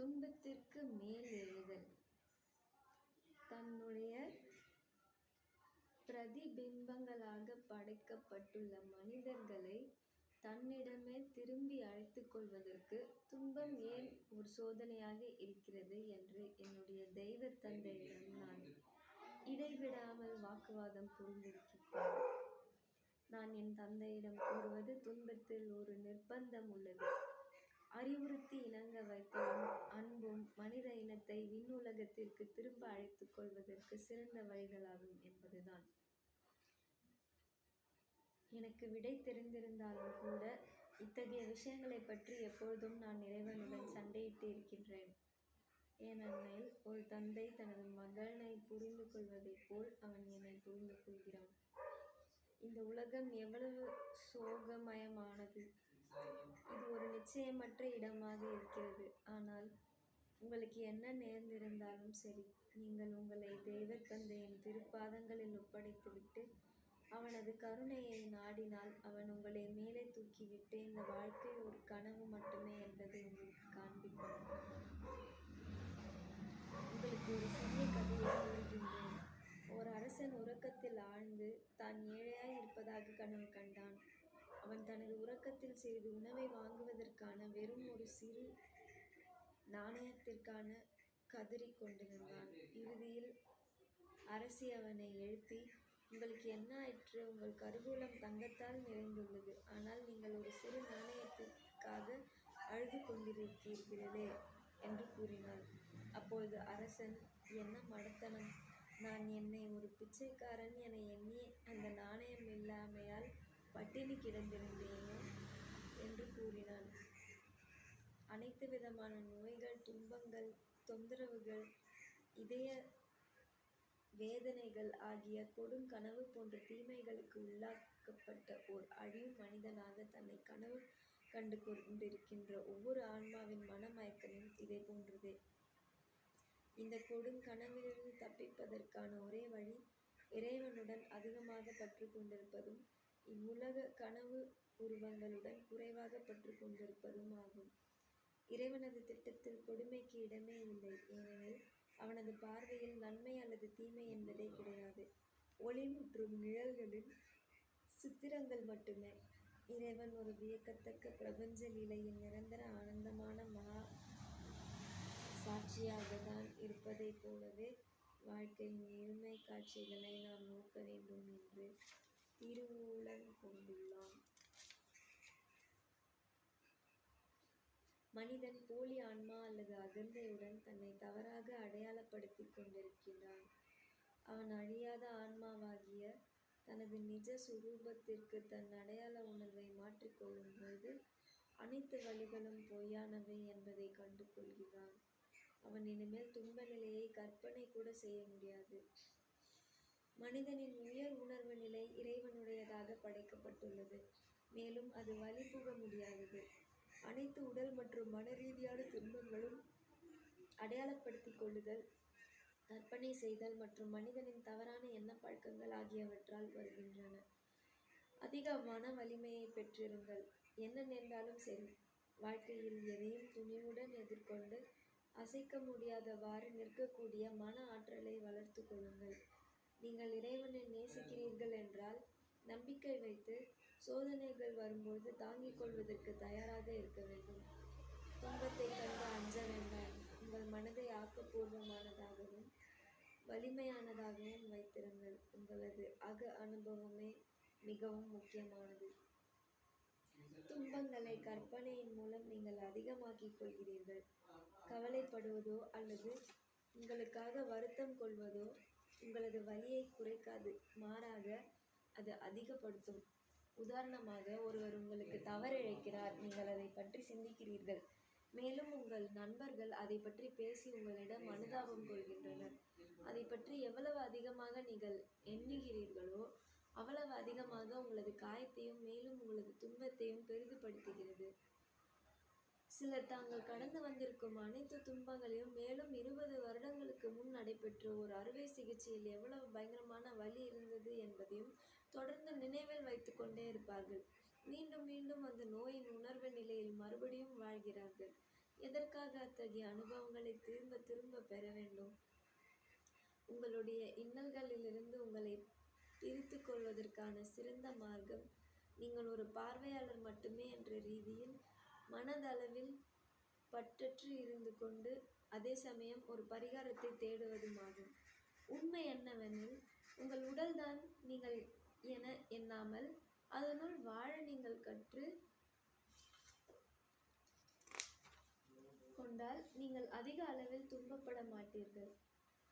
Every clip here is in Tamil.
துன்பத்திற்கு மேல் எழுதல். தன்னுடைய பிரதிபிம்பங்களாகப் படைக்கப்பட்டுள்ள மனிதர்களை தன்னிடமே திரும்பி அழைத்துக் கொள்வதற்கு துன்பம் ஏன் ஒரு சோதனையாக இருக்கிறது என்று என்னுடைய தெய்வ தந்தையிடம் நான் இடைவிடாமல் வாக்குவாதம் புரிந்திருக்கிறேன். நான் என் தந்தையிடம் கூறுவது, துன்பத்தில் ஒரு நிர்பந்தம் உள்ளது. அறிவுறுத்தி இணங்க வைத்தலும் அன்பும் மனித இனத்தை விண்ணுலகத்திற்கு திரும்ப அழைத்துக் கொள்வதற்கு சிறந்த வழிகளாகும் என்பதுதான். எனக்கு விடை தெரிந்திருந்தாலும் கூட இத்தகைய விஷயங்களைப் பற்றி எப்பொழுதும் நான் இறைவனுடன் சண்டையிட்டு இருக்கின்றேன். ஏனெனில் ஒரு தந்தை தனது மகனை புரிந்து கொள்வதைப் போல் அவன் என்னை புரிந்து கொள்கிறான். இந்த உலகம் எவ்வளவு சோகமயமானது! இது ஒரு நிச்சயமற்ற இடமாக இருக்கிறது. ஆனால் உங்களுக்கு என்ன நேர்ந்திருந்தாலும் சரி, நீங்கள் உங்களை தெய்வ தந்தையின் திருப்பாதங்களில் ஒப்படைத்துவிட்டு அவனது கருணையை நாடினால் அவன் உங்களை மேலே தூக்கிவிட்டு இந்த வாழ்க்கை ஒரு கனவு மட்டுமே என்பதை உங்களுக்கு காண்பிப்பான். உங்களுக்கு ஒரு சிறிய கதையை கூறுகின்றேன். ஒரு அரசன் உறக்கத்தில் ஆழ்ந்து தான் ஏழையாய் இருப்பதாக கனவு கண்டான். அவன் தனது உறக்கத்தில் சிறிது உணவை வாங்குவதற்கான வெறும் ஒரு சிறு நாணயத்திற்கான கதறிக் கொண்டிருந்தான். இறுதியில் அரசி அவனை எழுப்பி, உங்களுக்கு என்ன ஆயிற்று? உங்கள் கருவூலம் தங்கத்தால் நிறைந்துள்ளது. ஆனால் நீங்கள் ஒரு சிறு நாணயத்திற்காக அழுது கொண்டிருக்கிறீர்களே என்று கூறினாள். அப்பொழுது அரசன், என்ன மடத்தனம்! நான் என்னை ஒரு பிச்சைக்காரன் என எண்ணி அந்த நாணயம் இல்லாமையால் பட்டினி கிடந்திருந்தேனோ என்று கூறினான். அனைத்து விதமான நோய்கள், துன்பங்கள், தொந்தரவுகள், இதய வேதனைகள் ஆகிய கொடுங்கனவு போன்ற தீமைகளுக்கு உள்ளாக்கப்பட்ட ஓர் அழியும் மனிதனாக தன்னை கனவு கண்டு கொண்டிருக்கின்ற ஒவ்வொரு ஆன்மாவின் மனமயக்கமும் இதை போன்றதே. இந்த கொடுங்கனவிலிருந்து தப்பிப்பதற்கான ஒரே வழி இறைவனுடன் அதிகமாக பற்று கொண்டிருப்பதும் இவ்வுலக கனவு உருவங்களுடன் குறைவாக பற்று கொண்டிருப்பதும் ஆகும். இறைவனது திட்டத்தில் கொடுமைக்கு இடமே இல்லை. ஏனெனில் அவனது பார்வையில் நன்மை அல்லது தீமை என்பதே கிடையாது. ஒளி மற்றும் நிழல்களின் சித்திரங்கள் மட்டுமே. இறைவன் ஒரு வியக்கத்தக்க பிரபஞ்ச லீலையின் நிரந்தர ஆனந்தமான மகா சாட்சியாகத்தான் இருப்பதைப் போலவே வாழ்க்கையின் இருமை காட்சிகளை நாம் நோக்க வேண்டும் என்று திருவூலன் கொண்டுள்ளான். மனிதன் போலி ஆன்மா அல்லது அகந்தையுடன் தன்னை தவறாக அடையாளப்படுத்திக் கொண்டிருக்கிறான். அவன் அழியாத ஆன்மாவாகிய தனது நிஜ சுரூபத்திற்கு தன் அடையாள உணர்வை மாற்றிக்கொள்ளும் பொழுது அனைத்து வழிகளும் பொய்யானவை என்பதை கண்டு கொள்கிறான். அவன் இனிமேல் துன்ப நிலையை கற்பனை கூட செய்ய முடியாது. மனிதனின் உயர் உணர்வு நிலை இறைவனுடையதாக படைக்கப்பட்டுள்ளது. மேலும் அது வழிபுக முடியாதது. அனைத்து உடல் மற்றும் மன ரீதியான துன்பங்களும் அடையாளப்படுத்திக் கொள்ளுதல், கற்பனை செய்தல் மற்றும் மனிதனின் தவறான எண்ண பழக்கங்கள் ஆகியவற்றால் வருகின்றன. அதிக மன வலிமையை பெற்றிருங்கள். என்ன நேர்ந்தாலும் சரி, வாழ்க்கையில் எதையும் துணிவுடன் எதிர்கொண்டு அசைக்க முடியாதவாறு நிற்கக்கூடிய மன ஆற்றலை வளர்த்து கொள்ளுங்கள். நீங்கள் இறைவனை நேசிக்கிறீர்கள் என்றால் நம்பிக்கை வைத்து சோதனைகள் வரும்போது தாங்கிக் கொள்வதற்கு தயாராக இருக்க வேண்டும். துன்பத்தை கண்டு அஞ்ச வேண்டாம். உங்கள் மனதை ஆக்கப்பூர்வமானதாகவும் வலிமையானதாகவும் வைத்திருங்கள். உங்களது அனுபவமே மிகவும் முக்கியமானது. துன்பங்களை கற்பனையின் மூலம் நீங்கள் அதிகமாக்கிக் கொள்கிறீர்கள். கவலைப்படுவதோ அல்லது உங்களுக்காக வருத்தம் கொள்வதோ உங்களது வலியை குறைக்காது, மாறாக அது அதிகப்படுத்தும். உதாரணமாக, ஒருவர் உங்களுக்கு தவறிழைக்கிறார். நீங்கள் அதை பற்றி சிந்திக்கிறீர்கள். மேலும் உங்கள் நண்பர்கள் அதை பற்றி பேசி உங்களிடம் அனுதாபம் கொள்கின்றனர். அதை பற்றி எவ்வளவு அதிகமாக நீங்கள் எண்ணுகிறீர்களோ அவ்வளவு அதிகமாக உங்களது காயத்தையும் மேலும் உங்களது துன்பத்தையும் பெரிதுபடுத்துகிறது. சிலர் தாங்கள் கடந்து வந்திருக்கும் அனைத்து துன்பங்களையும் மேலும் 20 வருடங்களுக்கு முன் நடைபெற்ற ஒரு அறுவை சிகிச்சையில் எவ்வளவு பயங்கரமான வலி இருந்தது என்பதையும் தொடர்ந்து நினைவில் வைத்து கொண்டே இருப்பார்கள். மீண்டும் மீண்டும் அந்த நோயின் உணர்வு நிலையில் மறுபடியும் வாழ்கிறார்கள். எதற்காக அத்தகைய அனுபவங்களை திரும்ப திரும்ப பெற வேண்டும்? உங்களுடைய இன்னல்களிலிருந்து உங்களை பிரித்து கொள்வதற்கான சிறந்த மார்க்கம் நீங்கள் ஒரு பார்வையாளர் மட்டுமே என்ற ரீதியில் மனதளவில் பற்றற்று இருந்து கொண்டு அதே சமயம் ஒரு பரிகாரத்தை தேடுவதுமாகும். உண்மை என்னவெனில், உங்கள் உடல்தான் நீங்கள் என எண்ணாமல் அதனுள் வாழ நீங்கள் கற்று கொண்டால் நீங்கள் அதிக அளவில் துன்பப்பட மாட்டீர்கள்.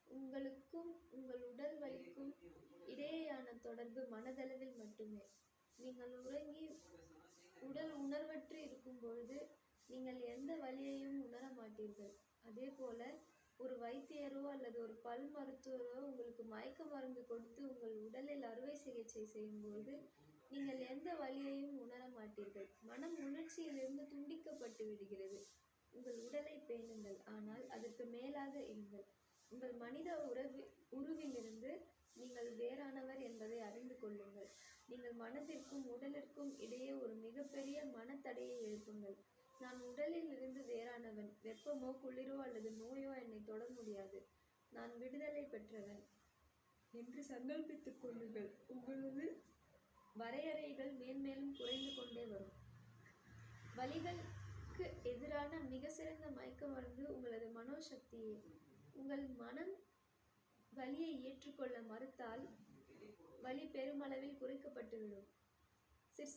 உங்களுக்கும் உங்கள் உடல் வலிக்கும் இடையேயான தொடர்பு மனதளவில் மட்டுமே. நீங்கள் உறங்கி உடல் உணர்வற்று இருக்கும் பொழுது நீங்கள் எந்த வலியையும் உணர மாட்டீர்கள். அதே போல ஒரு வைத்தியரோ அல்லது ஒரு பல் மருத்துவரோ உங்களுக்கு மயக்க மருந்து கொடுத்து உங்கள் உடலில் அறுவை சிகிச்சை செய்யும்போது நீங்கள் எந்த வலியையும் உணர மாட்டீர்கள். மனம் உணர்ச்சியிலிருந்து துண்டிக்கப்பட்டு விடுகிறது. உங்கள் உடலை பேணுங்கள், ஆனால் அதற்கு மேலாக இருங்கள். உங்கள் மனித உருவிலிருந்து நீங்கள் வேறானவர் என்பதை அறிந்து கொள்ளுங்கள். நீங்கள் மனதிற்கும் உடலிற்கும் இடையே ஒரு மிகப்பெரிய மனத்தடையை எழுப்புங்கள். நான் உடலில் இருந்து வேறானவன். வெப்பமோ குளிரோ அல்லது நோயோ என்னை தொட முடியாது. நான் விடுதலை பெற்றவன் என்று சங்கல்பித்துக் கொள்ளுங்கள். உங்களது வரையறைகள் மேன்மேலும் குறைந்து கொண்டே வரும். வலிகளுக்கு எதிரான மிக சிறந்த மயக்க மருந்து உங்களது மனோசக்தியே. உங்கள் மனம் வலியை ஏற்றுக்கொள்ள மறுத்தால் வலி பெருமளவில் குறைக்கப்பட்டுவிடும்.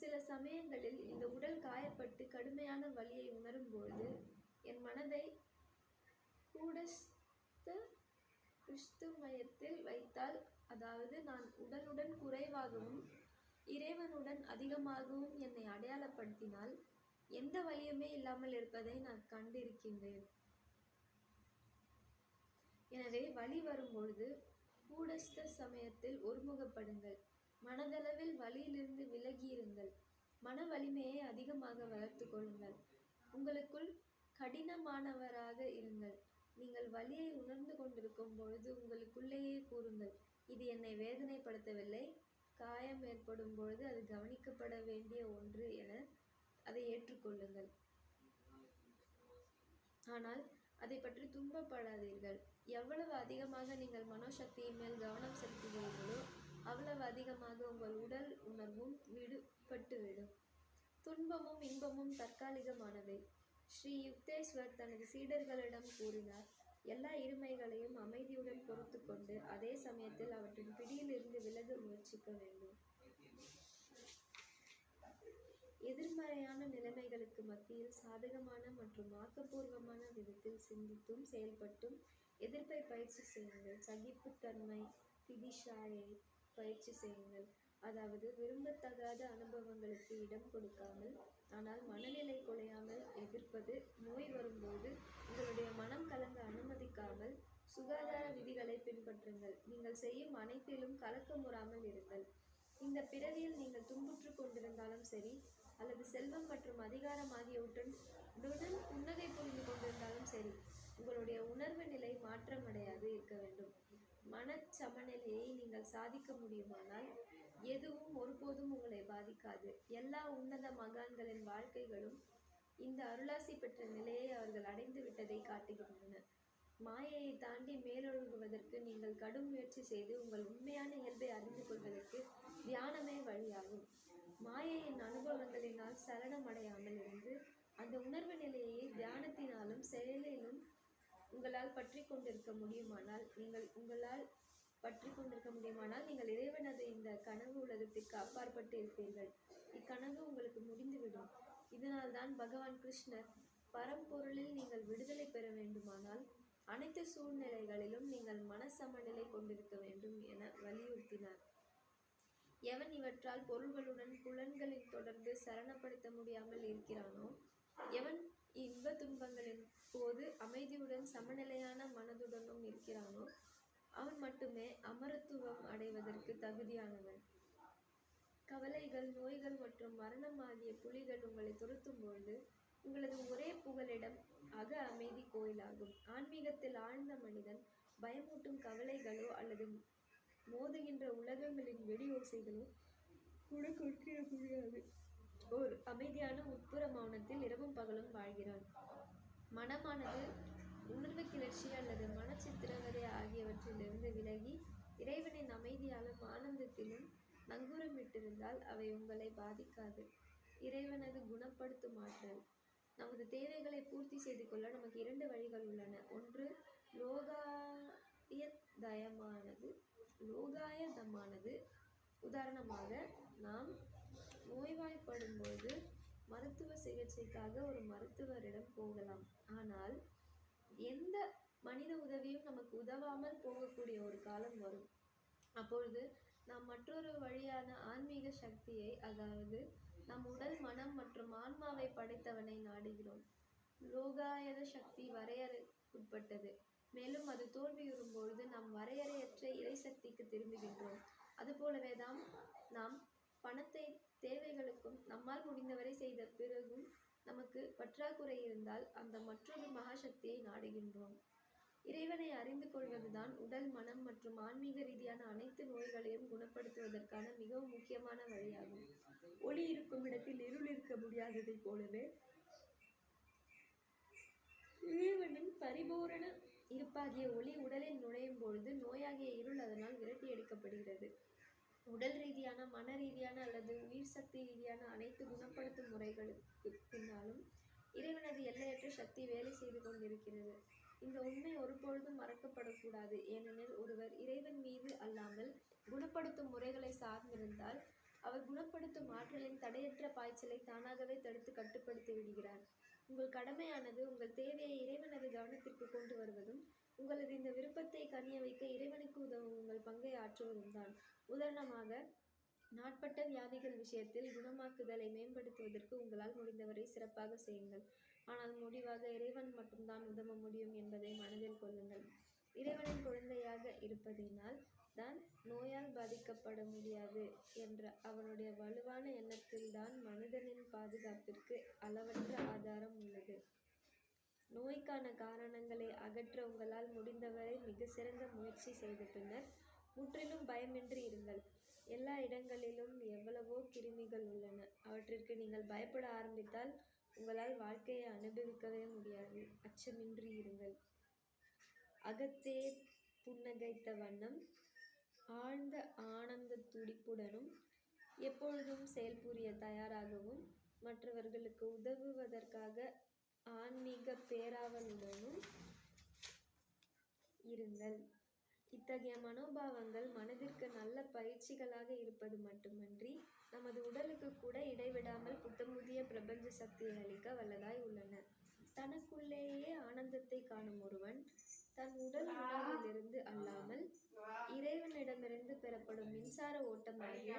சில சமயங்களில் இந்த உடல் காயப்பட்டு கடுமையான வலியை உணரும்பொழுது என் மனதை கூடஸ்த கிறிஸ்துமயத்தில் வைத்தால், அதாவது நான் உடலுடன் குறைவாகவும் இறைவனுடன் அதிகமாகவும் என்னை அடையாளப்படுத்தினால் எந்த வலியுமே இல்லாமல் இருப்பதை நான் கண்டிருக்கின்றேன். எனவே வலி வரும்பொழுது கூடஸ்த சமயத்தில் ஒருமுகப்படுங்கள். மனதளவில் வலியிலிருந்து விலகியிருங்கள். மன வலிமையை அதிகமாக வளர்த்து கொள்ளுங்கள். உங்களுக்குள் கடினமானவராக இருங்கள். நீங்கள் வலியை உணர்ந்து கொண்டிருக்கும் பொழுது உங்களுக்குள்ளேயே கூறுங்கள், இது என்னை வேதனைப்படுத்தவில்லை. காயம் ஏற்படும் பொழுது அது கவனிக்கப்பட வேண்டிய ஒன்று என அதை ஏற்றுக்கொள்ளுங்கள். ஆனால் அதை பற்றி துன்பப்படாதீர்கள். எவ்வளவு அதிகமாக நீங்கள் மனோசக்தியின் மேல் கவனம் செலுத்துகிறீர்களோ அவ்வளவு அதிகமாக உங்கள் உடல் உணர்வும் விடுபட்டுவிடும். துன்பமும் இன்பமும் தற்காலிகமானவை. ஸ்ரீ யுக்தேஸ்வர் தனது சீடர்களிடம் கூறினார், எல்லா இருமைகளையும் அமைதியுடன் பொறுத்து கொண்டு அதே சமயத்தில் அவற்றின் பிடியிலிருந்து விலக முயற்சிக்க வேண்டும். எதிர்மறையான நிலைமைகளுக்கு மத்தியில் சாதகமான மற்றும் ஆக்கப்பூர்வமான விதத்தில் சிந்தித்தும் செயல்பட்டும் எதிர்ப்பை பயிற்சி செய்யுங்கள். சகிப்புத்தன்மை திதிஷாயை பயிற்சி செய்யுங்கள். அதாவது விரும்பத்தகாத அனுபவங்களுக்கு இடம் கொடுக்காமல் ஆனால் மனநிலை குலையாமல் எதிர்ப்பது. நோய் வரும்போது உங்களுடைய மனம் கலங்க அனுமதிக்காமல் சுகாதார விதிகளை பின்பற்றுங்கள். நீங்கள் செய்யும் அனைத்திலும் கலக்கமுறாமல் இருங்கள். இந்த பிறவியில் நீங்கள் துன்புற்று கொண்டிருந்தாலும் சரி அல்லது செல்வம் மற்றும் அதிகாரம் ஆகியவற்றுடன் புன்னகை புரிந்து கொண்டிருந்தாலும் சரி, உங்களுடைய உணர்வு நிலை மாற்றமடையாது இருக்க வேண்டும். மனச்சமநிலையை நீங்கள் சாதிக்க முடியுமானால் எதுவும் ஒருபோதும் உங்களை பாதிக்காது. எல்லா உன்னத மகான்களின் வாழ்க்கைகளும் இந்த அருளாசி பெற்ற நிலையை அவர்கள் அடைந்து விட்டதை காட்டுகின்றன. மாயையை தாண்டி மேலொழுகுவதற்கு நீங்கள் கடும் முயற்சி செய்து உங்கள் உண்மையான இயல்பை அறிந்து கொள்வதற்கு தியானமே வழியாகும். மாயையின் அனுபவங்களினால் சலனமடையாமல் இருந்து அந்த உணர்வு நிலையை தியானத்தினாலும் செயலிலும் உங்களால் பற்றி கொண்டிருக்க முடியுமானால் நீங்கள் இறைவனது இந்த கனவு உலகத்திற்கு அப்பாற்பட்டு இருப்பீர்கள். இக்கனவு உங்களுக்கு முடிந்துவிடும். இதனால்தான் பகவான் கிருஷ்ணர் பரம்பொருளில் நீங்கள் விடுதலை பெற வேண்டுமானால் அனைத்து சூழ்நிலைகளிலும் நீங்கள் மனசமநிலை கொண்டிருக்க வேண்டும் என வலியுறுத்தினார். எவன் இவற்றால் பொருள்களுடன் புலன்களின் தொடர்பு சரணப்படுத்த முடியாமல் இருக்கிறானோ, எவன் இன்ப துன்பங்களின் போது அமைதியுடன் சமநிலையான மனதுடனும் இருக்கிறானோ, அவன் மட்டுமே அமரத்துவம் அடைவதற்கு தகுதியானவன். கவலைகள், நோய்கள் மற்றும் மரணம் ஆகிய புலிகள் உங்களை துரத்தும் பொழுது உங்களது ஒரே புகலிடம் அக அமைதி கோயிலாகும். ஆன்மீகத்தில் ஆழ்ந்த மனிதன் பயமூட்டும் கவலைகளோ அல்லது மோதுகின்ற உலகங்களின் வெடி ஓசைகளோ கூட கொடுக்கிட முடியாது. ஓர் அமைதியான உட்புற மௌனத்தில் இரவும் பகலும் வாழ்கிறான். மனமானது உணர்வு கிளர்ச்சி அல்லது மனச்சித்திரவதை ஆகியவற்றிலிருந்து விலகி இறைவனின் அமைதியாலும் ஆனந்தத்திலும் நங்கூரமிட்டிருந்தால் அவை உங்களை பாதிக்காது. இறைவனது குணப்படுத்தும் ஆற்றல். நமது தேவைகளை பூர்த்தி செய்து கொள்ள நமக்கு 2 வழிகள் உள்ளன. ஒன்று லோகாயதமானது. உதாரணமாக, நாம் நோய்வாய்ப்படும்போது மருத்துவ சிகிச்சைக்காக ஒரு மருத்துவரிடம் போகலாம். ஆனால் எந்த மனித உதவியும் நமக்கு உதவாமல் போகக்கூடிய ஒரு காலம் வரும். அப்பொழுது நாம் மற்றொரு வழியான ஆன்மீக சக்தியை, அதாவது நம் உடல், மனம் மற்றும் ஆன்மாவை படைத்தவனை நாடுகிறோம். லோகாயத சக்தி வரையறைக்குட்பட்டது, மேலும் அது தோல்வியுறும் பொழுது நாம் வரையறையற்ற இறை சக்திக்கு திரும்புகின்றோம். அதுபோலவே நாம் பணத்தை தேவைகளுக்கும் நம்மால் முடிந்தவரை செய்த பிறகும் நமக்கு பற்றாக்குறை இருந்தால் அந்த மற்றொரு மகாசக்தியை நாடுகின்றோம். இறைவனை அறிந்து கொள்வதுதான் உடல், மனம் மற்றும் ஆன்மீக ரீதியான அனைத்து நோய்களையும் குணப்படுத்துவதற்கான மிகவும் முக்கியமான வழியாகும். ஒளி இருக்கும் இடத்தில் இருள் இருக்க முடியாததைப் போலவே இறைவனின் பரிபூரண இருப்பாகிய ஒளி உடலில் நுழையும் பொழுது நோயாகிய இருள் அதனால் விரட்டி எடுக்கப்படுகிறது. உடல் ரீதியான, மன ரீதியான அல்லது உயிர் சக்தி ரீதியான அனைத்து குணப்படுத்தும் முறைகளுக்கு பின்னாலும் இறைவனது எல்லையற்ற சக்தி வேலை செய்து கொண்டிருக்கிறது. இந்த உண்மை ஒருபொழுதும் மறக்கப்படக்கூடாது. ஏனெனில் ஒருவர் இறைவன் மீது அல்லாமல் குணப்படுத்தும் முறைகளை சார்ந்திருந்தால் அவர் குணப்படுத்தும் ஆற்றலின் தடையற்ற பாய்ச்சலை தானாகவே தடுத்து கட்டுப்படுத்தி விடுகிறார். உங்கள் கடமையானது உங்கள் தேவையை இறைவனது கவனத்திற்கு கொண்டு வருவதும் உங்களது இந்த விருப்பத்தை கனிய வைக்க இறைவனுக்கு உதவும் உங்கள் பங்கை ஆற்றுவதும் தான். உதாரணமாக, நாட்பட்ட வியாதிகள் விஷயத்தில் குணமாக்குதலை மேம்படுத்துவதற்கு உங்களால் முடிந்தவரை சிறப்பாக செய்யுங்கள். ஆனால் முடிவாக இறைவன் மட்டும்தான் உதவ முடியும் என்பதை மனதில் கொள்ளுங்கள். இறைவனின் குழந்தையாக இருப்பதினால் தான் நோயால் பாதிக்கப்பட முடியாது என்ற அவனுடைய வலுவான எண்ணத்தில்தான் மனிதனின் பாதுகாப்பிற்கு அளவற்ற ஆதாரம் உள்ளது. நோய்க்கான காரணங்களை அகற்ற உங்களால் முடிந்தவரை மிக சிறந்த முயற்சி செய்த பின்னர் முற்றிலும் பயமின்றி இருங்கள். எல்லா இடங்களிலும் எவ்வளவோ கிருமிகள் உள்ளன. அவற்றிற்கு நீங்கள் பயப்பட ஆரம்பித்தால் உங்களால் வாழ்க்கையை அனுபவிக்கவே முடியாது. அச்சமின்றி இருங்கள். அகத்தே புன்னகைத்த வண்ணம், ஆழ்ந்த ஆனந்த துடிப்புடனும், எப்பொழுதும் செயல்புரிய தயாராகவும், மற்றவர்களுக்கு உதவுவதற்காக ஆன்மீக பேராவலுடனும் இருங்கள். இத்தகைய மனோபாவங்கள் மனதிற்கு நல்ல பயிற்சிகளாக இருப்பது மட்டுமன்றி நமது உடலுக்கு கூட இடைவிடாமல் புத்தமுதிய பிரபஞ்ச சக்தியை அளிக்க வல்லதாய் உள்ளன. தனக்குள்ளேயே ஆனந்தத்தை காணும் ஒருவன் தன் உடல் உணர்விலிருந்து அல்லாமல் இறைவனிடமிருந்து பெறப்படும் மின்சார ஓட்டமாகிய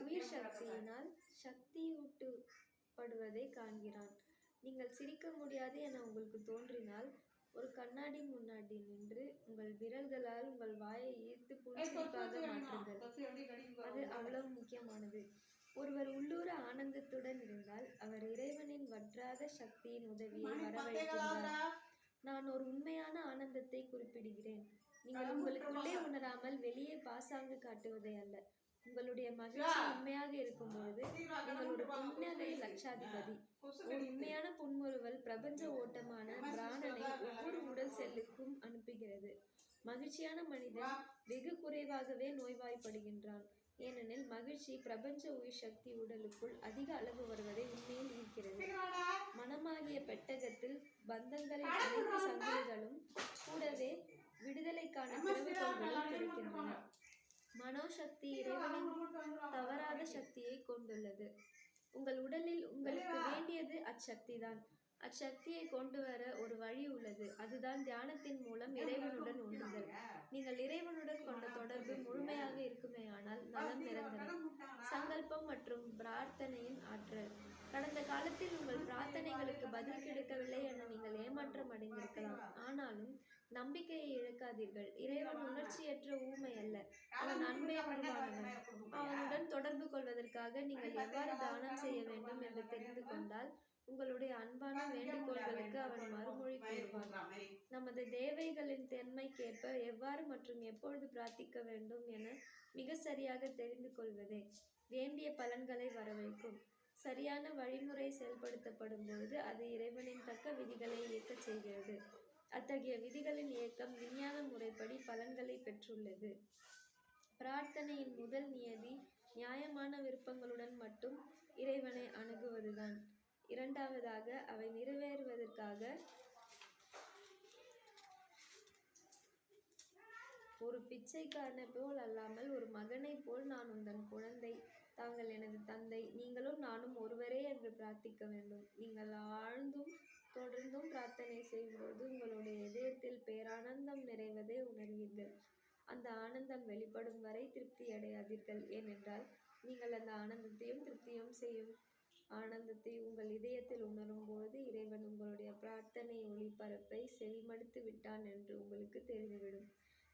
உயிர் சக்தியினால் சக்தியூட்டப்படுவதை காண்கிறான். நீங்கள் சிரிக்க முடியாது என உங்களுக்கு தோன்றினால் ஒரு கண்ணாடி முன்னாடி நின்று உங்கள் விரல்களால் உங்கள் வாயை ஈர்த்து புன்சிரிப்பாக மாற்றுங்கள். அது அவ்வளவு முக்கியமானது. ஒருவர் உள்ளூர ஆனந்தத்துடன் இருந்தால் அவர் இறைவனின் வற்றாத சக்தியின் உதவியை வரவழைக்கின்றார். நான் ஒரு உண்மையான ஆனந்தத்தை குறிப்பிடுகிறேன். நீங்கள் உங்களுக்குள்ளே உணராமல் வெளியே பாசாங்கு காட்டுவதை அல்ல. உங்களுடைய மகிழ்ச்சி உண்மையாக இருக்கும் பொழுது நீங்கள் ஒரு புன்னகை லட்சாதிபதி. ஒரு உண்மையான புன்முறுவல் பிரபஞ்ச ஓட்டமான பிராணனை ஒவ்வொரு உடல் செல்லுக்கும் அனுப்புகிறது. மகிழ்ச்சியான மனிதன் வெகு குறைவாகவே நோய்வாய்ப்படுகின்றான். ஏனெனில் மகிழ்ச்சி பிரபஞ்ச உயிர் சக்தி உடலுக்குள் அதிக அளவு வருவதை உண்மையில் ஈர்க்கிறது. மனமாகிய பெட்டகத்தில் பந்தங்களின் அனைத்து சங்கிலிகளும் கூடவே விடுதலைக்கான திறவுகோல்களும் கிடைக்கின்றன. மனோசக்தி இறைவனின் தவறாத சக்தியை கொண்டுள்ளது. உங்கள் உடலில் உங்களுக்கு வேண்டியது அச்சக்திதான். அச்சக்தியை கொண்டு வர ஒரு வழி உள்ளது. அதுதான் தியானத்தின் மூலம் இறைவனுடன் ஒன்றுதல். நீங்கள் இறைவனுடன் கொண்ட தொடர்பு முழுமையாக இருக்குமேயானால் நலம் நிரந்தரம். சங்கல்பம் மற்றும் பிரார்த்தனையின் ஆற்றல். கடந்த காலத்தில் உங்கள் பிரார்த்தனைகளுக்கு பதில் கிடைக்கவில்லை என நீங்கள் ஏமாற்றம் அடைந்திருக்கலாம். ஆனாலும் நம்பிக்கையை இழக்காதீர்கள். இறைவன் உணர்ச்சியற்ற ஊமை அல்ல. அவன் அன்பை உருவானவன். அவனுடன் தொடர்பு கொள்வதற்காக நீங்கள் எவ்வாறு தானம் செய்ய வேண்டும் என்று தெரிந்து கொண்டால் உங்களுடைய அன்பான வேண்டுகோள்களுக்கு அவன் மறுமொழி கூறுவான். நமது தேவைகளின் தன்மைக்கேற்ப எவ்வாறு மற்றும் எப்பொழுது பிரார்த்திக்க வேண்டும் என மிக சரியாக தெரிந்து கொள்வதே வேண்டிய பலன்களை வரவைக்கும். சரியான வழிமுறை செயல்படுத்தப்படும் பொழுது அது இறைவனின் தக்க விதிகளை இயக்கச் செய்கிறது. அத்தகைய விதிகளின் இயக்கம் விஞ்ஞான முறைப்படி பலன்களை பெற்றுள்ளது. பிரார்த்தனையின் முதல் நியதி நியாயமான விருப்பங்களுடன் மட்டும் இறைவனை அணுகுவதுதான். இரண்டாவதாக, அவை நிறைவேறுவதற்காக ஒரு பிச்சைக்காரனை போல் அல்லாமல் ஒரு மகனைப் போல் நான் உந்தன் குழந்தை, தாங்கள் எனது தந்தை, நீங்களும் நானும் ஒருவரே என்று பிரார்த்திக்க வேண்டும். நீங்கள் ஆழ்ந்தும் தொடர்ந்தும் பிரார்த்தனை செய்யும்போது உங்களுடைய இதயத்தில் பேரானந்தம் நிறைவதை உணர்வீர்கள். அந்த ஆனந்தம் வெளிப்படும் வரை திருப்தி அடையாதீர்கள். ஏனென்றால் நீங்கள் அந்த ஆனந்தத்தையும் திருப்தியும் செய்யும் ஆனந்தத்தை உங்கள் இதயத்தில் உணரும் பொழுது இறைவன் உங்களுடைய பிரார்த்தனை ஒளிபரப்பை செவிமடுத்து விட்டான் என்று உங்களுக்கு தெரிந்துவிடும்.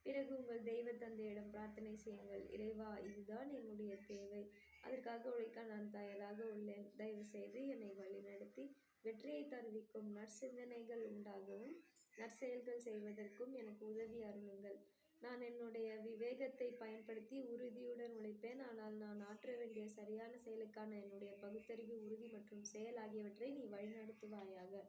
பிறகு உங்கள் தெய்வ தந்தையிடம் பிரார்த்தனை செய்யுங்கள். இறைவா, இதுதான் என்னுடைய தேவை, அதற்காக உழைக்க நான் தயாராக உள்ளேன். தயவு செய்து என்னை வழிநடத்தி வெற்றியை தருவிக்கும் நற்சிந்தனைகள் உண்டாகவும் நற்செயல்கள் செய்வதற்கும் எனக்கு உதவி அருளுங்கள். நான் என்னுடைய விவேகத்தை பயன்படுத்தி உறுதியுடன் உழைப்பேன். ஆனால் நான் ஆற்ற வேண்டிய சரியான செயலுக்கான என்னுடைய பகுத்தறிவு, உறுதி மற்றும் செயல் ஆகியவற்றை நீ வழிநடத்துவாயாக.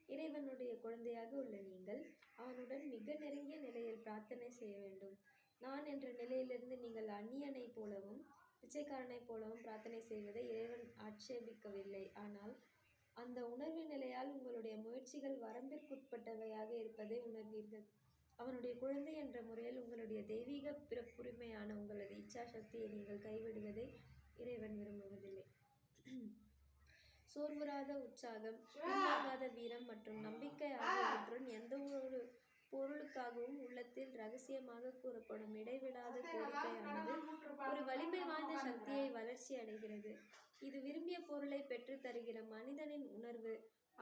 இறைவனுடைய குழந்தையாக உள்ள நீங்கள் அவனுடன் மிக நெருங்கிய நிலையில் பிரார்த்தனை செய்ய வேண்டும். நான் என்ற நிலையிலிருந்து நீங்கள் அந்நியனைப் போலவும் பிச்சைக்காரனைப் போலவும் பிரார்த்தனை செய்வதை இறைவன் ஆட்சேபிக்கவில்லை. ஆனால் அந்த உணர்வின் நிலையால் உங்களுடைய முயற்சிகள் வரம்பிற்குட்பட்டவையாக இருப்பதை உணர்வீர்கள். அவனுடைய குழந்தை என்ற முறையில் உங்களுடைய தெய்வீக பிறப்புரிமையான உங்களது இச்சா சக்தியை நீங்கள் கைவிடுவதை இறைவன் விரும்புவதில்லை. சோர்வுறாத உற்சாகம், பின்வாங்காத வீரம் மற்றும் நம்பிக்கை ஆகியவற்றுடன் எந்த ஒரு பொருளுக்காகவும் உள்ளத்தில் இரகசியமாக கூறப்படும் இடைவிடாத கோரிக்கையானது ஒரு வலிமை வாய்ந்த சக்தியை வளர்ச்சி அடைகிறது. இது விரும்பிய பொருளை பெற்று தருகிற மனிதனின் உணர்வு,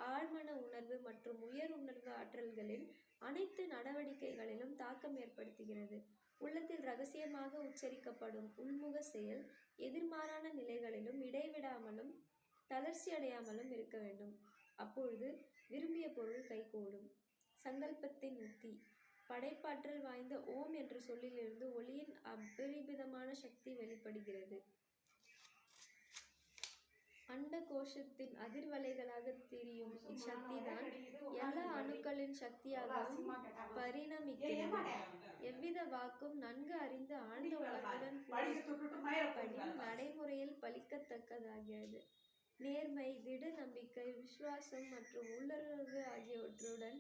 ஆழ்மன உணர்வு மற்றும் உயர் உணர்வு ஆற்றல்களின் அனைத்து நடவடிக்கைகளிலும் தாக்கம் ஏற்படுத்துகிறது. உள்ளத்தில் இரகசியமாக உச்சரிக்கப்படும் உள்முக செயல் எதிர்மாறான நிலைகளிலும் இடைவிடாமலும் தளர்ச்சி அடையாமலும் இருக்க வேண்டும். அப்பொழுது விரும்பிய பொருள் கைகூடும். சங்கல்பத்தின் உத்தி. படைப்பாற்றல் வாய்ந்த ஓம் என்ற சொல்லிலிருந்து ஒளியின் அபரிமிதமான சக்தி வெளிப்படுகிறது. அண்ட கோஷத்தின் அதிர்வலைகளாக திரியும் இச்சக்தி தான் எல்லா அணுக்களின் சக்தியாகவும் பரிணமிக்கிறது. எவ்வித வாக்கும் நன்கு அறிந்து ஆழ்ந்த உணர்வுடன் கூடியபடி நடைமுறையில் பலிக்கத்தக்கதாகிறது. நேர்மை, திட நம்பிக்கை, விசுவாசம் மற்றும் உள்ளுணர்வு ஆகியவற்றுடன்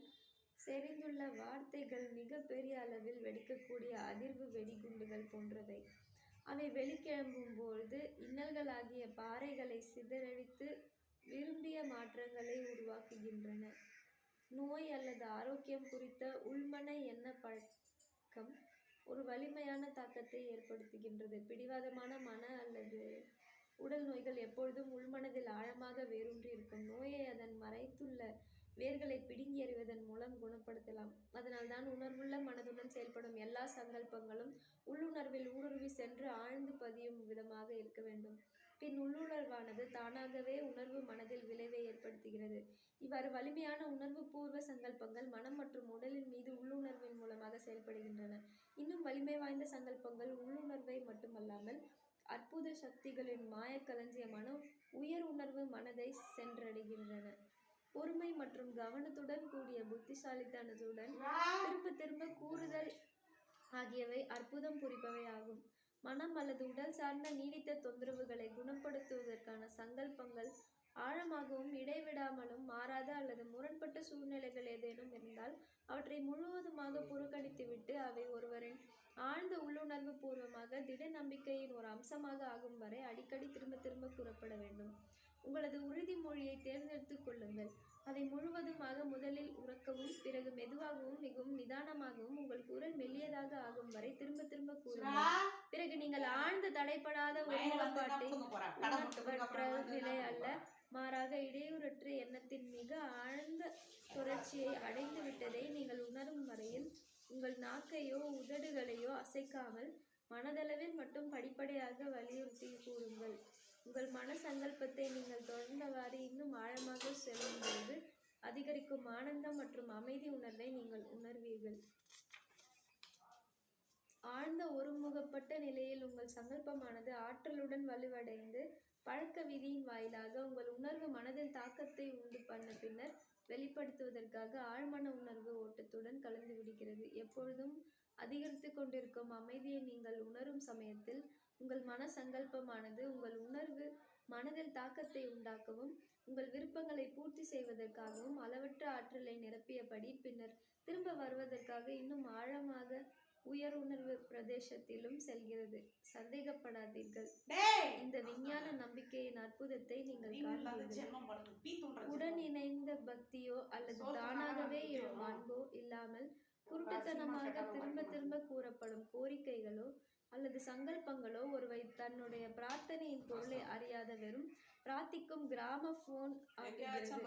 செறிந்துள்ள வார்த்தைகள் மிக பெரிய அளவில் வெடிக்கக்கூடிய அதிர்வு வெடிகுண்டுகள் போன்றவை. அவை வெளிக்கிளம்பும் பொழுது இன்னல்களாகிய பாறைகளை சிதறடித்து விரும்பிய மாற்றங்களை உருவாக்குகின்றன. நோய் அல்லது ஆரோக்கியம் குறித்த உள்மன எண்ண பழக்கம் ஒரு வலிமையான தாக்கத்தை ஏற்படுத்துகின்றது. பிடிவாதமான மன அல்லது உடல் நோய்கள் எப்பொழுதும் உள்மனதில் ஆழமாக வேரூன்றி இருக்கும். நோயை அதன் மறைத்துள்ள வேர்களை பிடுங்கி எறிவதன் மூலம் குணப்படுத்தலாம். அதனால்தான் உணர்வுள்ள மனதுடன் செயல்படும் எல்லா சங்கல்பங்களும் உள்ளுணர்வில் ஊடுருவி சென்று ஆழ்ந்து பதியும் விதமாக இருக்க வேண்டும். பின் உள்ளுணர்வானது தானாகவே உணர்வு மனதில் விளைவை ஏற்படுத்துகிறது. இவ்வாறு வலிமையான உணர்வு பூர்வ சங்கல்பங்கள் மனம் மற்றும் உடலின் மீது உள்ளுணர்வின் மூலமாக செயல்படுகின்றன. இன்னும் வலிமை வாய்ந்த சங்கல்பங்கள் உள்ளுணர்வை மட்டுமல்லாமல் அற்புத சக்திகளின் மாயக்களஞ்சியமான உயர் உணர்வு மனதை சென்றடைகின்றன. பொறுமை மற்றும் கவனத்துடன் கூடிய புத்திசாலித்தனத்துடன் திரும்ப திரும்ப கூறுதல் ஆகியவை அற்புதம் புரிபவை ஆகும். மனம் அல்லது உடல் சார்ந்த நீடித்த தொந்தரவுகளை குணப்படுத்துவதற்கான சங்கல்பங்கள் ஆழமாகவும் இடைவிடாமலும் மாறாத அல்லது முரண்பட்ட சூழ்நிலைகள் ஏதேனும் இருந்தால் அவற்றை முழுவதுமாக புறக்கணித்துவிட்டு அவை ஒருவரின் ஆழ்ந்த உள்ளுணர்வு பூர்வமாக திட நம்பிக்கையின் ஒரு அம்சமாக ஆகும் வரை அடிக்கடி திரும்ப திரும்ப கூறப்பட வேண்டும். உங்களது உறுதிமொழியை தேர்ந்தெடுத்துக் கொள்ளுங்கள். அதை முழுவதுமாக முதலில் உரக்கவும் பிறகு மெதுவாகவும் மிகவும் நிதானமாகவும் உங்கள் குரல் மெல்லியதாக ஆகும் வரை திரும்ப திரும்ப கூறுங்கள். பிறகு நீங்கள் ஆழ்ந்த தடைப்படாத ஒருமுகப்பாட்டை உணர்வற்ற நிலை அல்ல, மாறாக இடையூறற்ற எண்ணத்தின் மிக ஆழ்ந்த தொடர்ச்சியை அடைந்து விட்டதை நீங்கள் உணரும் வரையில் உங்கள் நாக்கையோ உதடுகளையோ அசைக்காமல் மனதளவில் மட்டும் படிப்படியாக வலியுறுத்தி கூறுங்கள். உங்கள் மன சங்கல்பத்தை நீங்கள் தொடர்ந்தவாறு இன்னும் ஆழமாக செல்லும்போது அதிகரிக்கும் ஆனந்தம் மற்றும் அமைதி உணர்வை நீங்கள் உணர்வீர்கள். ஆழ்ந்த ஒருமுகப்பட்ட நிலையில் உங்கள் சங்கல்பமானது ஆற்றலுடன் வலுவடைந்து பழக்க விதியின் வாயிலாக உங்கள் உணர்வு மனதில் தாக்கத்தை உண்டு பண்ண பின்னர் வெளிப்படுத்துவதற்காக ஆழ்மன உணர்வு ஓட்டத்துடன் கலந்து விடுகிறது. எப்பொழுதும் அதிகரித்து கொண்டிருக்கும் அமைதியை நீங்கள் உணரும் சமயத்தில் உங்கள் மன சங்கல்பமானது உங்கள் உணர்வு மனதில் தாக்கத்தை உண்டாக்கவும் உங்கள் விருப்பங்களை பூர்த்தி செய்வதற்காகவும் அளவற்ற ஆற்றலை நிரப்பியபடி பின்னர் திரும்ப வருவதற்காக இன்னும் ஆழமாக உயர் உணர்வு பிரதேசத்திலும் செல்கிறது. சந்தேகப்படாதீர்கள். இந்த விஞ்ஞான நம்பிக்கையின் அற்புதத்தை நீங்கள் காண்பீர்கள். உடன் இணைந்த பக்தியோ அல்லது தானாகவே எழும் அன்போ இல்லாமல் குருட்டுத்தனமாக திரும்ப திரும்ப கூறப்படும் கோரிக்கைகளோ அல்லது சங்கல்பங்களோ ஒருவர் தன்னுடைய பிரார்த்தனையின் பொருளை அறியாத வெறும் பிரார்த்திக்கும் கிராமபோன் ஆகுகிறது.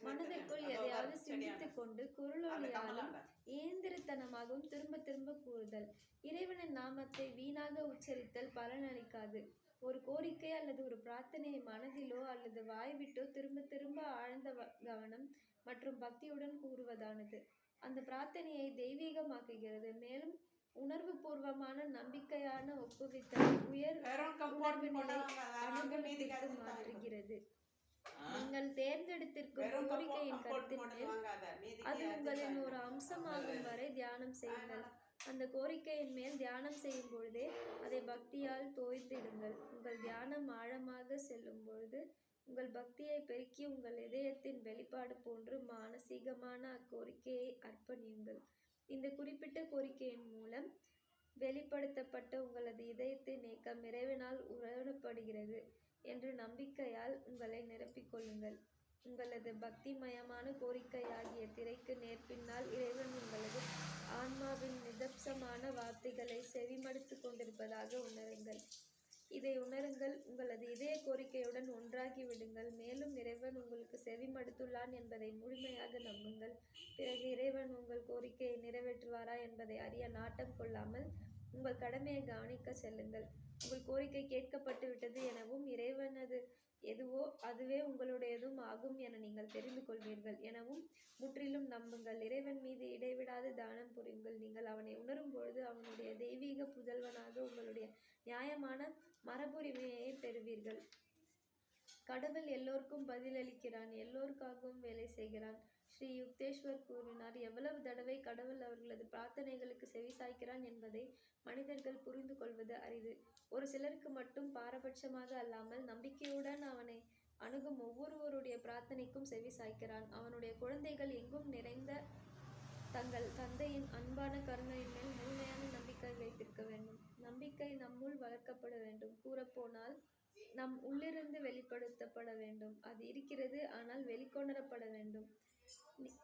மனதிற்குள் எதையாவது சிந்தித்துக் கொண்டு குரலொலியாலும் இயந்திரத்தனமாகவும் திரும்ப திரும்ப கூறுதல். இறைவனின் நாமத்தை வீணாக உச்சரித்தல் பலனளிக்காது. ஒரு கோரிக்கை அல்லது ஒரு பிரார்த்தனையை மனதிலோ அல்லது வாய்விட்டோ திரும்ப திரும்ப ஆழ்ந்த கவனம் மற்றும் பக்தியுடன் கூறுவதானது அந்த பிரார்த்தனையை தெய்வீகமாக்குகிறது. மேலும் உணர்வு பூர்வமான நம்பிக்கையான ஒப்புவித்தல் உயர் உணர்வு நிலை அனுபவத்திற்கு மாற்றுகிறது. நீங்கள் தேர்ந்தெடுத்திருக்கும் கோரிக்கையின் கருத்தின் மேல் அது உங்களின் ஒரு அம்சமாகும் வரை தியானம் செய்யுங்கள். அந்த கோரிக்கையின் மேல் தியானம் செய்யும் பொழுதே அதை பக்தியால் தோய்த்திடுங்கள். உங்கள் தியானம் ஆழமாக செல்லும் பொழுது உங்கள் பக்தியை பெருக்கி உங்கள் இதயத்தின் வெளிப்பாடு போன்று மானசீகமான அக்கோரிக்கையை அர்ப்பணியுங்கள். இந்த குறிப்பிட்ட கோரிக்கையின் மூலம் வெளிப்படுத்தப்பட்ட உங்களது இதயத்தின் ஏக்கம் இறைவனால் உணரப்படுகிறது என்ற நம்பிக்கையால் உங்களை நிரப்பிக்கொள்ளுங்கள். உங்களது பக்திமயமான கோரிக்கையாகிய திரைக்கு நேர்பின்னால் இறைவன் உங்களது ஆன்மாவின் நிதப்சமான வார்த்தைகளை செவிமடுத்து கொண்டிருப்பதாக உணருங்கள். இதை உணருங்கள். உங்களது இதய கோரிக்கையுடன் ஒன்றாகி விடுங்கள். மேலும் இறைவன் உங்களுக்கு செவிமடுத்துள்ளான் என்பதை முழுமையாக நம்புங்கள். பிறகு இறைவன் உங்கள் கோரிக்கையை நிறைவேற்றுவாரா என்பதை அறிய நாட்டம் கொள்ளாமல் உங்கள் கடமையை கவனிக்க செல்லுங்கள். உங்கள் கோரிக்கை கேட்கப்பட்டு விட்டது எனவும் இறைவனது எதுவோ அதுவே உங்களுடையதும் ஆகும் என நீங்கள் தெரிந்து கொள்வீர்கள் எனவும் முற்றிலும் நம்புங்கள். இறைவன் மீது இடைவிடாது தானம் புரியுங்கள். நீங்கள் அவனை உணரும் பொழுது அவனுடைய தெய்வீக புதல்வனாக உங்களுடைய நியாயமான மரபுரிமையை பெறுவீர்கள். கடவுள் எல்லோருக்கும் பதிலளிக்கிறான், எல்லோருக்காகவும் வேலை செய்கிறான். ஸ்ரீ யுக்தேஸ்வர் கூறினார், எவ்வளவு தடவை கடவுள் அவர்களது பிரார்த்தனைகளுக்கு செவிசாய்க்கிறான் என்பதை மனிதர்கள் புரிந்து கொள்வது அரிது. ஒரு சிலருக்கு மட்டும் பாரபட்சமாக அல்லாமல் நம்பிக்கையுடன் அவனை அணுகும் ஒவ்வொருவருடைய பிரார்த்தனைக்கும் செவி சாய்க்கிறான். அவனுடைய குழந்தைகள் எங்கும் நிறைந்த தங்கள் தந்தையின் அன்பான கருணையின் மேல் முழுமையான நம்பிக்கை வைத்திருக்க வேண்டும். நம்பிக்கை நம்முள் வளர்க்கப்பட வேண்டும். கூறப்போனால் நம் உள்ளிருந்து வெளிப்படுத்தப்பட வேண்டும். அது இருக்கிறது, ஆனால் வெளிக்கொணரப்பட வேண்டும்.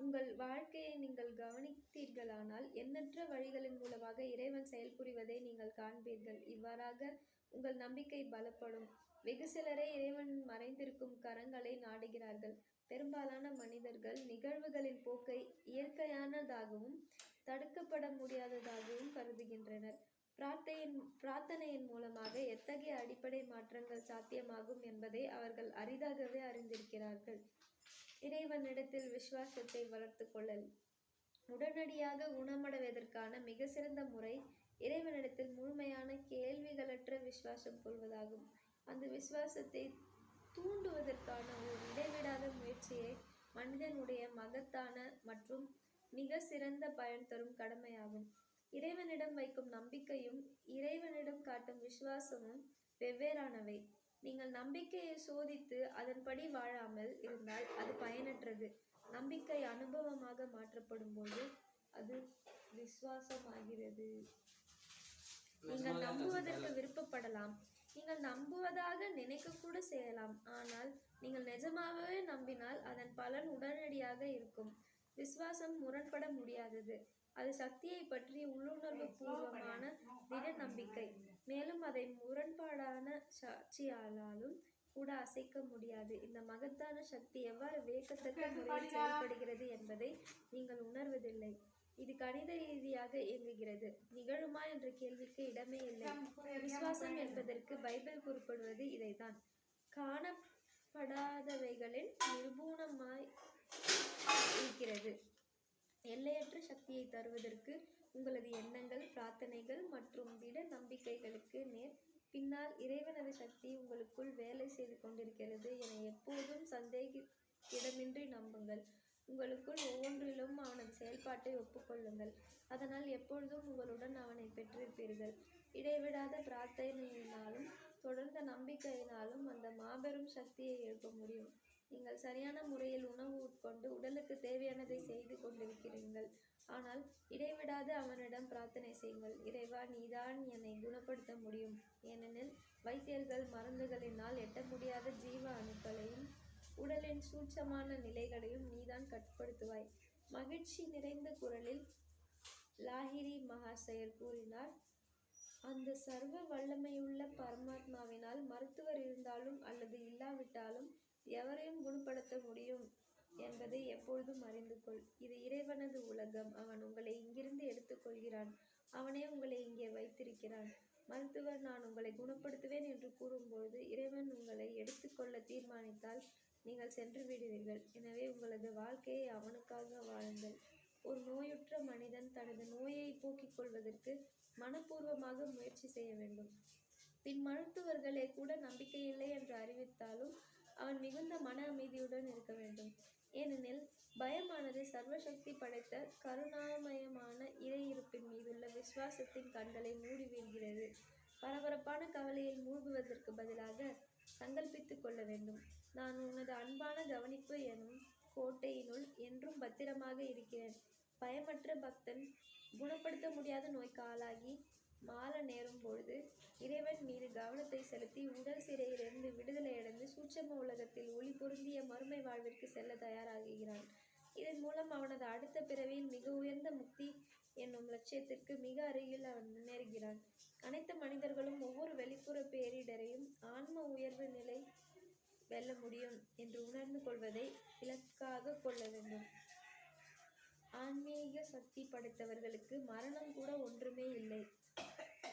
உங்கள் வாழ்க்கையை நீங்கள் கவனித்தீர்களானால் எண்ணற்ற வழிகளின் மூலமாக இறைவன் செயல்புரிவதை நீங்கள் காண்பீர்கள். இவ்வாறாக உங்கள் நம்பிக்கை பலப்படும். வெகு சிலரே இறைவன் மறைந்திருக்கும் கரங்களை நாடுகிறார்கள். பெரும்பாலான மனிதர்கள் நிகழ்வுகளின் போக்கை இயற்கையானதாகவும் தடுக்கப்பட முடியாததாகவும் கருதுகின்றனர். பிரார்த்தனையின் மூலமாக எத்தகைய அடிப்படை மாற்றங்கள் சாத்தியமாகும் என்பதை அவர்கள் அரிதாகவே அறிந்திருக்கிறார்கள். இறைவனிடத்தில் விசுவாசத்தை வளர்த்து கொள்ளல். உடனடியாக குணமடைவதற்கான மிக சிறந்த முறை இறைவனிடத்தில் முழுமையான கேள்விகளற்ற விசுவாசம் கொள்வதாகும். அந்த விசுவாசத்தை தூண்டுவதற்கான ஒரு இடைவிடாத முயற்சியை மனிதனுடைய மகத்தான மற்றும் மிக சிறந்த பயன் தரும் கடமையாகும். இறைவனிடம் வைக்கும் நம்பிக்கையும் இறைவனிடம் காட்டும் விசுவாசமும் வெவ்வேறானவை. நீங்கள் நம்பிக்கையை சோதித்து அதன்படி வாழாமல் இருந்தால் அது பயனற்றது. நம்பிக்கை அனுபவமாக மாற்றப்படும் போது அது விசுவாசமாகிறது. நீங்கள் நம்புவதற்கு விருப்பப்படலாம், நீங்கள் நம்புவதாக நினைக்க கூட செய்யலாம். ஆனால் நீங்கள் நிஜமாகவே நம்பினால் அதன் பலன் உடனடியாக இருக்கும். விசுவாசம் முரண்பட முடியாதது. அது சக்தியை பற்றி உள்ளுணர்வு பூர்வமான திட நம்பிக்கை. மேலும் அதை முரண்பாடான சாட்சியாலும் கூட அசைக்க முடியாது. இந்த மகத்தான சக்தி எவ்வாறு வியக்கத்தக்க முறையில் செயல்படுகிறது என்பதை நீங்கள் உணர்வதில்லை. இது கணித ரீதியாக இயங்குகிறது. நிகழுமா என்ற கேள்விக்கு இடமே இல்லை. விசுவாசம் என்பதற்கு பைபிள் குறிப்பிடுவது இதைத்தான். காணப்படாதவைகளின் நிரூபணமாய் இருக்கிறது. எல்லையற்ற சக்தியை தருவதற்கு உங்களது எண்ணங்கள், பிரார்த்தனைகள் மற்றும் திட நம்பிக்கைகளுக்கு நேர் பின்னால் இறைவனது சக்தி உங்களுக்குள் வேலை செய்து கொண்டிருக்கிறது என எப்போதும் சந்தேகமின்றி நம்புங்கள். உங்களுக்குள் ஒவ்வொன்றிலும் அவனது செயல்பாட்டை ஒப்புக்கொள்ளுங்கள். அதனால் எப்பொழுதும் உங்களுடன் அவனை பெற்றிருப்பீர்கள். இடைவிடாத பிரார்த்தனையினாலும் தொடர்ந்த நம்பிக்கையினாலும் அந்த மாபெரும் சக்தியை எழுப்ப முடியும். நீங்கள் சரியான முறையில் உணவு உட்கொண்டு உடலுக்கு தேவையானதை செய்து கொண்டிருக்கிறீர்கள். ஆனால் இடைவிடாது அவனிடம் பிரார்த்தனை செய்யுங்கள். இறைவா, நீதான் என்னை குணப்படுத்த முடியும். ஏனெனில் வைத்தியர்கள் மருந்துகளினால் எட்ட முடியாத ஜீவ அணுக்களையும் உடலின் சூட்சமான நிலைகளையும் நீதான் கட்டுப்படுத்துவாய். மகிழ்ச்சி நிறைந்த குரலில் லாஹிரி மகாசயர் கூறினார். அந்த சர்வ வல்லமையுள்ள பரமாத்மாவினால் மருத்துவர் இருந்தாலும் அல்லது இல்லாவிட்டாலும் எவரையும் குணப்படுத்த முடியும் என்பதை எப்பொழுதும் அறிந்து கொள். இது இறைவனது உலகம். அவன் உங்களை இங்கிருந்து எடுத்துக்கொள்கிறான். அவனே உங்களை இங்கே வைத்திருக்கிறான். மருத்துவர் நான் உங்களை குணப்படுத்துவேன் என்று கூறும்பொழுது இறைவன் உங்களை எடுத்துக்கொள்ள தீர்மானித்தால் நீங்கள் சென்று விடுவீர்கள். எனவே உங்களது வாழ்க்கையை அவனுக்காக வாழுங்கள். ஒரு நோயுற்ற மனிதன் தனது நோயை போக்கிக் கொள்வதற்கு மனப்பூர்வமாக முயற்சி செய்ய வேண்டும். பின் மருத்துவர்களே கூட நம்பிக்கையில்லை என்று அறிவித்தாலும் அவன் மிகுந்த மன அமைதியுடன் இருக்க வேண்டும். ஏனெனில் பயமானது சர்வசக்தி படைத்த கருணாமயமான இறை இருப்பின் மீதுள்ள விசுவாசத்தின் கண்களை மூடிவிடுகிறது. பரபரப்பான கவலையில் மூழ்குவதற்கு பதிலாக சங்கல்பித்துக் கொள்ள வேண்டும். நான் உனது அன்பான கவனிப்பு எனும் கோட்டையினுள் என்றும் பத்திரமாக இருக்கிறேன். பயமற்ற பக்தன் குணப்படுத்த முடியாத நோய்க்கு ஆளாகி மாற நேரும் பொழுது இறைவன் மீது கவனத்தை செலுத்தி உடல் சிறையிலிருந்து விடுதலையடைந்து சூட்சம உலகத்தில் ஒளி பொருந்திய மறுமை வாழ்விற்கு செல்ல தயாராகிறான். இதன் மூலம் அவனது அடுத்த பிறவியில் மிக உயர்ந்த முக்தி என்னும் லட்சியத்திற்கு மிக அருகில் அவன் முன்னேறுகிறான். அனைத்து மனிதர்களும் ஒவ்வொரு வெளிப்புற பேரிடரையும் ஆன்ம உயர்வு நிலை வெல்ல முடியும் என்று உணர்ந்து கொள்வதை இலக்காக கொள்ள வேண்டும். ஆன்மீக சக்தி படைத்தவர்களுக்கு மரணம் கூட ஒன்றுமே இல்லை.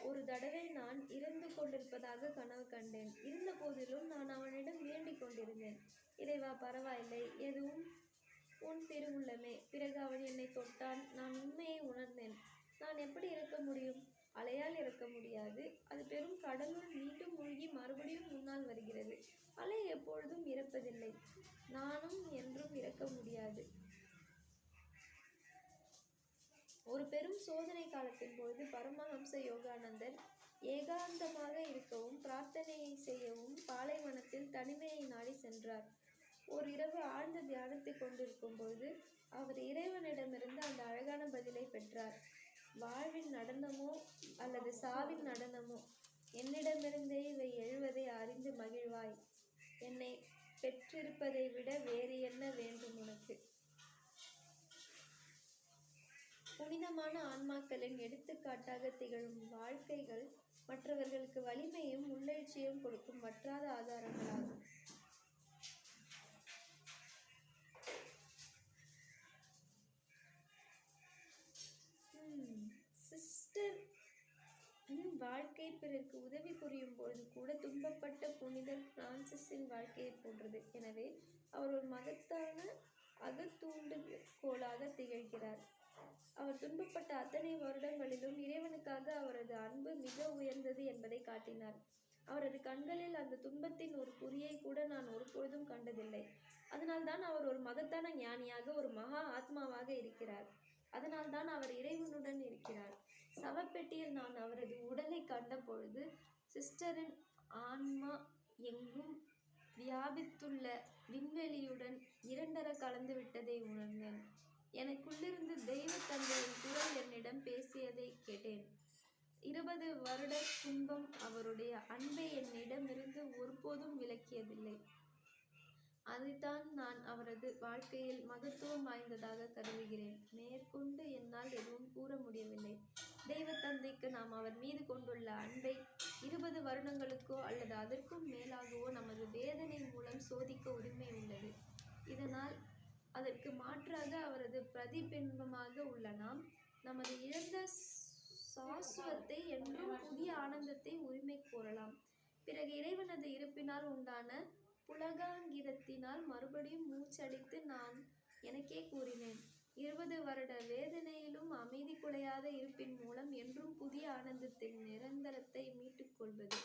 ஒரு தடவை நான் இறந்து கொண்டிருப்பதாக கனவு கண்டேன். இருந்த போதிலும் நான் அவனிடம் வேண்டிக் கொண்டிருந்தேன். இறைவா, பரவாயில்லை, எதுவும் உன் திருவுள்ளமே. பிறகு அவன் என்னை தொட்டான். நான் உண்மையை உணர்ந்தேன். நான் எப்படி இறக்க முடியும்? அலையால் இறக்க முடியாது. அது பெரும் கடலுள் மீண்டும் மூழ்கி மறுபடியும் முன்னால் வருகிறது. அலை எப்பொழுதும் இறப்பதில்லை. நானும் என்றும் இறக்க முடியாது. ஒரு பெரும் சோதனை காலத்தின் பொழுது பரமஹம்ச யோகானந்தர் ஏகாந்தமாக இருக்கவும் பிரார்த்தனை செய்யவும் பாலைவனத்தில் தனிமையை நாடி சென்றார். ஒரு இரவு ஆழ்ந்த தியானத்தை கொண்டிருக்கும் பொழுது அவர் இறைவனிடமிருந்து அந்த அழகான பதிலை பெற்றார். வாழ்வின் நடனமோ அல்லது சாவின் நடனமோ, என்னிடமிருந்தே இவை எழுவதை அறிந்து மகிழ்வாய். என்னை பெற்றிருப்பதை விட வேறு என்ன வேண்டும் உனக்கு? புனிதமான ஆன்மாக்களின் எடுத்துக்காட்டாக திகழும் வாழ்க்கைகள் மற்றவர்களுக்கு வலிமையும் உள்ளெழுச்சியும் கொடுக்கும் வற்றாத ஆதாரங்களாகும். சிஸ்டர் வாழ்க்கை பிறருக்கு உதவி புரியும் பொழுது கூட துன்பப்பட்ட புனிதர் பிரான்சிஸின் வாழ்க்கையை போன்றது. எனவே அவர் ஒரு மகத்தான அகத்தூண்டுகோலாக திகழ்கிறார். அவர் துன்பப்பட்ட அத்தனை வருடங்களிலும் இறைவனுக்காக அவரது அன்பு மிக உயர்ந்தது என்பதை காட்டினார். அவரது கண்களில் அந்த துன்பத்தின் ஒரு குறியை கூட நான் ஒருபொழுதும் கண்டதில்லை. அதனால்தான் அவர் ஒரு மகத்தான ஞானியாக, ஒரு மகா ஆத்மாவாக இருக்கிறார். அதனால்தான் அவர் இறைவனுடன் இருக்கிறார். சவப்பெட்டியில் நான் அவரது உடலை கண்ட பொழுது சிஸ்டரின் ஆன்மா எங்கும் வியாபித்துள்ள விண்வெளியுடன் இரண்டர கலந்து விட்டதை உணர்ந்தேன். எனக்குள்ளிருந்து தெய்வ தந்தையின் குரல் என்னிடம் பேசியதை கேட்டேன். 20 வருட துன்பம் அவருடைய அன்பை என்னிடமிருந்து ஒருபோதும் விலக்கியதில்லை. அதைத்தான் நான் அவரது வாழ்க்கையில் மகத்துவம் வாய்ந்ததாக கருதுகிறேன். மேற்கொண்டு என்னால் எதுவும் கூற முடியவில்லை. தெய்வ தந்தைக்கு நாம் அவர் மீது கொண்டுள்ள அன்பை 20 வருடங்களுக்கோ அல்லது அதற்கும் மேலாகவோ நமது வேதனை மூலம் சோதிக்க உரிமை உள்ளது. இதனால் அதற்கு மாற்றாக அவரது பிரதிபிம்பமாக உள்ள நாம் நமது இழந்த சாஸ்வத்தை என்றும் புதிய ஆனந்தத்தை உரிமை கோரலாம். பிறகு இறைவனது இருப்பினால் உண்டான புலகாங்கிதத்தினால் மறுபடியும் மூச்சடித்து நான் எனக்கே கூறினேன், 20 வருட வேதனையிலும் அமைதி குலையாத இருப்பின் மூலம் என்றும் புதிய ஆனந்தத்தின் நிரந்தரத்தை மீட்டுக் கொள்வது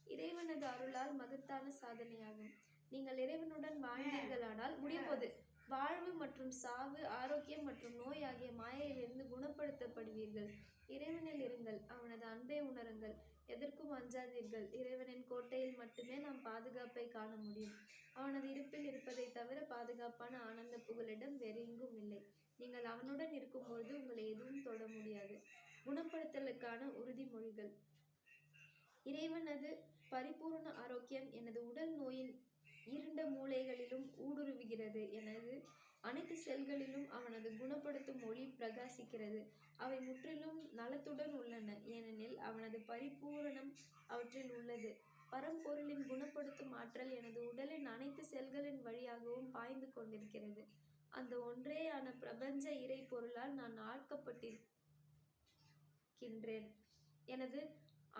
இறைவனது அருளால் மகத்தான சாதனையாகும். நீங்கள் இறைவனுடன் வாழ்ந்தீர்களானால் முடியப்போது வாழ்வு மற்றும் சாவு, ஆரோக்கியம் மற்றும் நோய் ஆகிய மாயையிலிருந்து குணப்படுத்தப்படுவீர்கள். இறைவனில் இருங்கள், அவனது அன்பை உணருங்கள், எதற்கும் அஞ்சாதீர்கள். இறைவனின் கோட்டையில் மட்டுமே நாம் பாதுகாப்பை காண முடியும். அவனது இருப்பில் இருப்பதை தவிர பாதுகாப்பான ஆனந்த புகலிடம் வேறு எங்கும் இல்லை. நீங்கள் அவனுடன் இருக்கும்பொழுது உங்களை எதுவும் தொட முடியாது. குணப்படுத்தலுக்கான உறுதிமொழிகள். இறைவனது பரிபூரண ஆரோக்கியம் எனது உடல் நோயின் இருண்ட மூலைகளிலும் ஊடுருவுகிறது. எனது அனைத்து செல்களிலும் அவனது குணப்படுத்தும் ஒளி பிரகாசிக்கிறது. அவை முற்றிலும் நலத்துடன் உள்ளன, ஏனெனில் அவனது பரிபூரணம் அவற்றில் உள்ளது. பரம்பொருளின் குணப்படுத்தும் ஆற்றல் எனது உடலின் அனைத்து செல்களின் வழியாகவும் பாய்ந்து கொண்டிருக்கிறது. அந்த ஒன்றேயான பிரபஞ்ச இறை பொருளால் நான் ஆட்கொண்டிருக்கின்றேன். எனது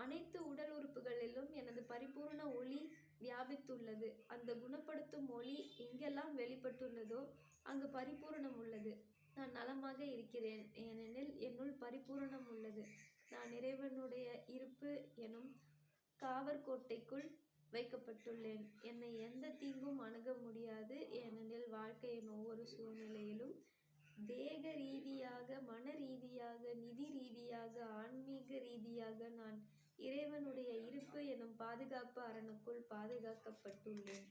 அனைத்து உடல் உறுப்புகளிலும் எனது பரிபூரண ஒளி வியாபித்துள்ளது. அந்த குணப்படுத்தும் ஒளி எங்கெல்லாம் வெளிப்பட்டுள்ளதோ அங்கு பரிபூரணம் உள்ளது. நான் நலமாக இருக்கிறேன், ஏனெனில் என்னுள் பரிபூரணம் உள்ளது. நான் இறைவனுடைய இருப்பு எனும் காவற்கோட்டைக்குள் வைக்கப்பட்டுள்ளேன். என்னை எந்த தீங்கும் அணுக முடியாது, ஏனெனில் வாழ்க்கையின் ஒவ்வொரு சூழ்நிலையிலும் தேக ரீதியாக, மன ரீதியாக, நிதி ரீதியாக, ஆன்மீக ரீதியாக நான் இறைவனுடைய இருப்பு எனும் பாதுகாப்பு அரணுக்குள் பாதுகாக்கப்பட்டுள்ளேன்.